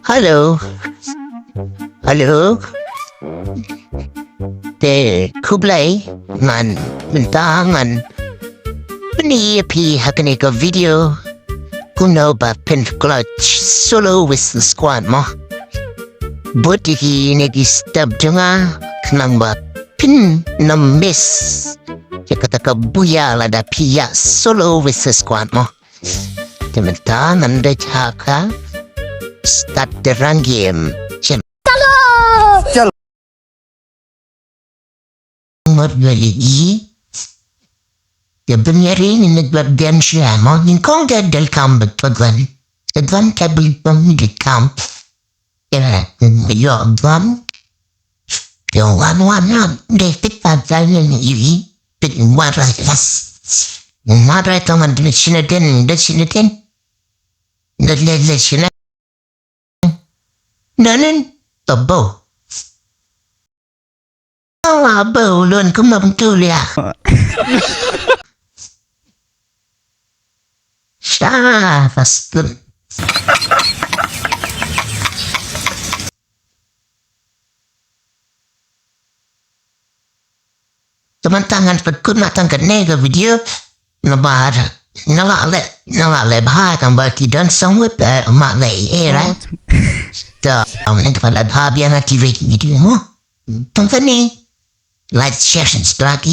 Halo, halo. Te kublai ngan mintangan. Mani api hakani ka video. Kumno ba Phin clutch solo with the squad mo. Buti ki negi stab junga knang ba Phin na miss. Kata ka buya la da pia solo with the squad mo. Te mintangan de chaka. Start the run game. Maglaligi. Gabriel ni nagbabyan siya mo. Yung kong gadal kambag pagwan. Sagwan kabig pang camp. Kaya yung agwan. Yung one. Dahil pagkain ng iwi. Yung maray. Yung maray ito man din sinatin. Sinatin. Nanin. Tabo. Abo, lun ko mabtulia. Siya, fast. Samantangan pag kunatangkat nega video, nalale bahag ang bati dan sangwip malay era. Nagpalabhabi ang activate video mo. Tungkani. Like, share, and subscribe.